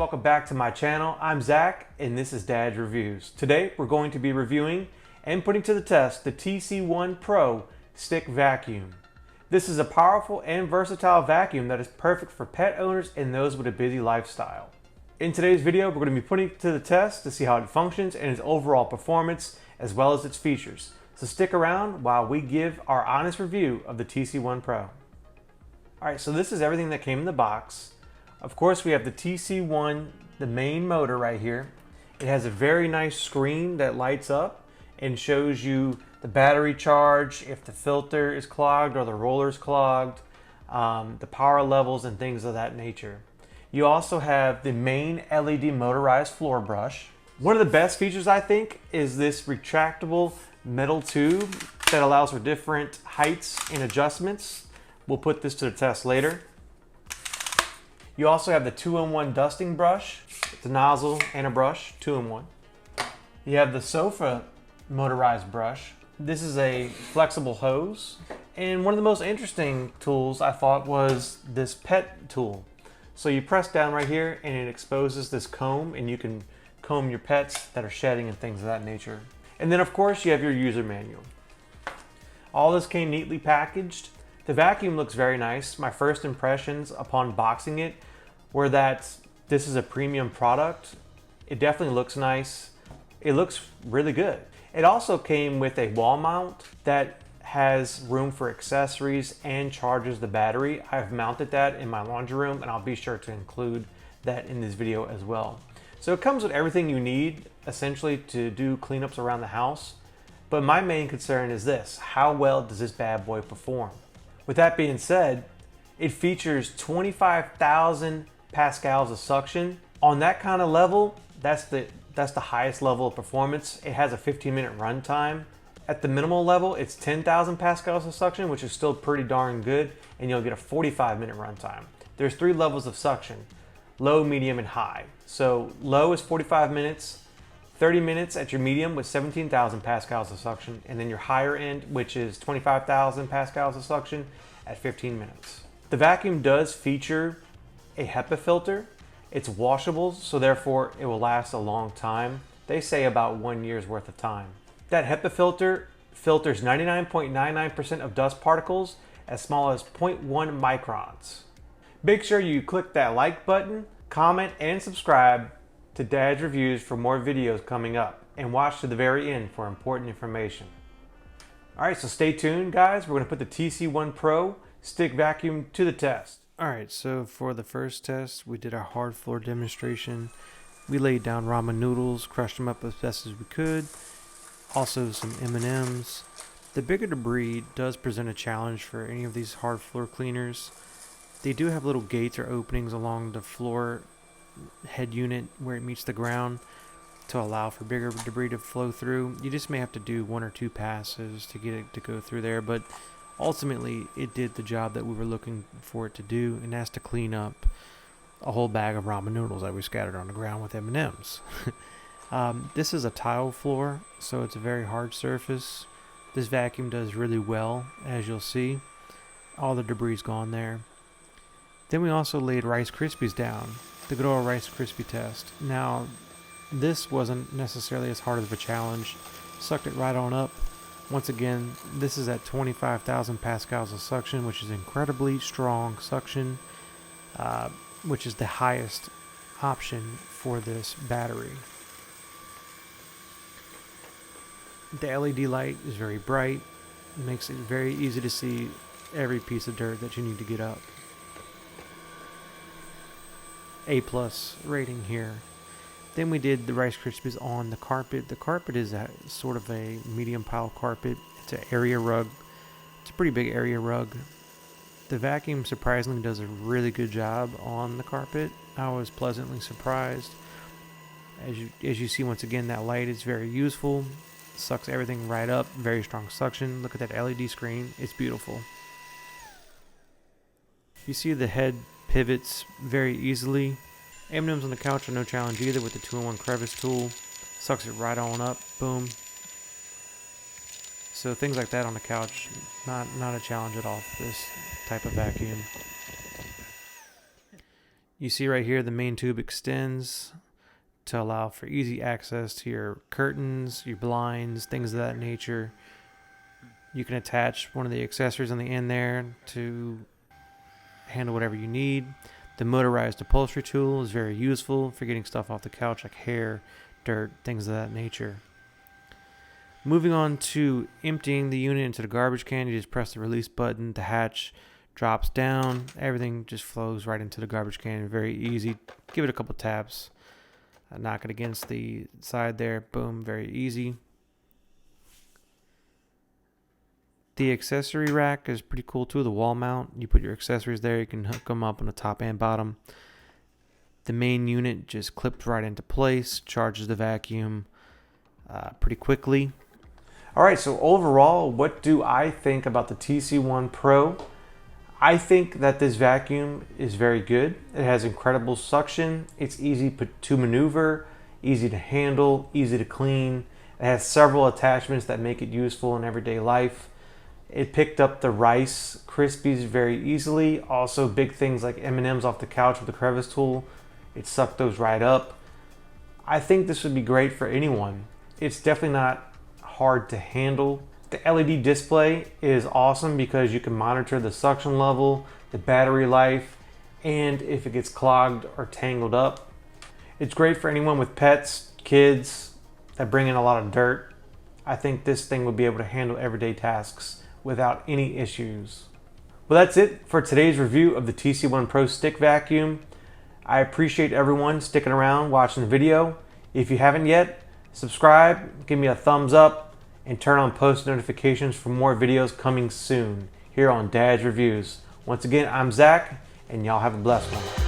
welcome back to my channel. I'm Zach and this is Dad's Reviews. Today we're going to be reviewing and putting to the test the TC1 Pro stick vacuum. This is a powerful and versatile vacuum that is perfect for pet owners and those with a busy lifestyle. In today's video we're going to be putting it to the test to see how it functions and its overall performance as well as its features. So stick around while we give our honest review of the TC1 Pro. Alright, so this is everything that came in the box. Of course, we have the TC1, the main motor right here. It has a very nice screen that lights up and shows you the battery charge, if the filter is clogged or the roller is clogged, the power levels and things of that nature. You also have the main LED motorized floor brush. One of the best features, I think, is this retractable metal tube that allows for different heights and adjustments. We'll put this to the test later. You also have the 2-in-1 dusting brush, the nozzle and a brush, 2-in-1. You have the sofa motorized brush. This is a flexible hose. And one of the most interesting tools I thought was this pet tool. So you press down right here and it exposes this comb and you can comb your pets that are shedding and things of that nature. And then of course you have your user manual. All this came neatly packaged. The vacuum looks very nice. My first impressions upon boxing it were that this is a premium product. It definitely looks nice. It looks really good. It also came with a wall mount that has room for accessories and charges the battery. I've mounted that in my laundry room and I'll be sure to include that in this video as well. So it comes with everything you need essentially to do cleanups around the house. But my main concern is this: how well does this bad boy perform? With that being said, it features 25,000 pascals of suction. On that kind of level, that's the highest level of performance. It has a 15-minute run time. At the minimal level, it's 10,000 pascals of suction, which is still pretty darn good, and you'll get a 45-minute run time. There's 3 levels of suction: low, medium, and high. So low is 45 minutes, 30 minutes at your medium with 17,000 pascals of suction, and then your higher end, which is 25,000 pascals of suction at 15 minutes. The vacuum does feature a HEPA filter. It's washable, so therefore it will last a long time. They say about 1 year's worth of time. That HEPA filter filters 99.99% of dust particles as small as 0.1 microns. Make sure you click that like button, comment, and subscribe to Dad's Reviews for more videos coming up, and watch to the very end for important information. Alright, so stay tuned guys. We're going to put the TC1 Pro stick vacuum to the test. Alright, so for the first test, we did our hard floor demonstration. We laid down ramen noodles, crushed them up as best as we could. Also some M&Ms. The bigger debris does present a challenge for any of these hard floor cleaners. They do have little gates or openings along the floor head unit where it meets the ground to allow for bigger debris to flow through. You just may have to do 1 or 2 passes to get it to go through there, but ultimately it did the job that we were looking for it to do, and that's to clean up a whole bag of ramen noodles that we scattered on the ground with M&Ms. This is a tile floor, so it's a very hard surface. This vacuum does really well, as you'll see. All the debris is gone there. Then we also laid Rice Krispies down, the good old Rice Krispie test. Now, this wasn't necessarily as hard of a challenge. Sucked it right on up. Once again, this is at 25,000 pascals of suction, which is incredibly strong suction, which is the highest option for this battery. The LED light is very bright. It makes it very easy to see every piece of dirt that you need to get up. A+ rating here. Then we did the Rice Krispies on the carpet. The carpet is a sort of a medium pile carpet. It's an area rug. It's a pretty big area rug. The vacuum surprisingly does a really good job on the carpet. I was pleasantly surprised. As you see, once again, that light is very useful. Sucks everything right up. Very strong suction. Look at that LED screen. It's beautiful. You see the head pivots very easily. M&Ms on the couch are no challenge either with the 2-in-1 crevice tool. Sucks it right on up. Boom. So things like that on the couch, not a challenge at all for this type of vacuum. You see right here the main tube extends to allow for easy access to your curtains, your blinds, things of that nature. You can attach one of the accessories on the end there to handle whatever you need. The motorized upholstery tool is very useful for getting stuff off the couch like hair, dirt, things of that nature. Moving on to emptying the unit into the garbage can, you just press the release button, the hatch drops down, everything just flows right into the garbage can. Very easy. Give it a couple taps, knock it against the side there, boom, very easy. The accessory rack is pretty cool too, the wall mount. You put your accessories there, you can hook them up on the top and bottom. The main unit just clips right into place, charges the vacuum pretty quickly. All right, so overall, what do I think about the TC1 Pro? I think that this vacuum is very good. It has incredible suction. It's easy to maneuver, easy to handle, easy to clean. It has several attachments that make it useful in everyday life. It picked up the Rice Krispies very easily. Also big things like M&Ms off the couch with the crevice tool. It sucked those right up. I think this would be great for anyone. It's definitely not hard to handle. The LED display is awesome because you can monitor the suction level, the battery life, and if it gets clogged or tangled up. It's great for anyone with pets, kids that bring in a lot of dirt. I think this thing would be able to handle everyday tasks without any issues. Well, that's it for today's review of the TC1 Pro stick vacuum. I appreciate everyone sticking around watching the video. If you haven't yet, subscribe, give me a thumbs up, and turn on post notifications for more videos coming soon here on Dad's Reviews. Once again, I'm Zach, and y'all have a blessed one.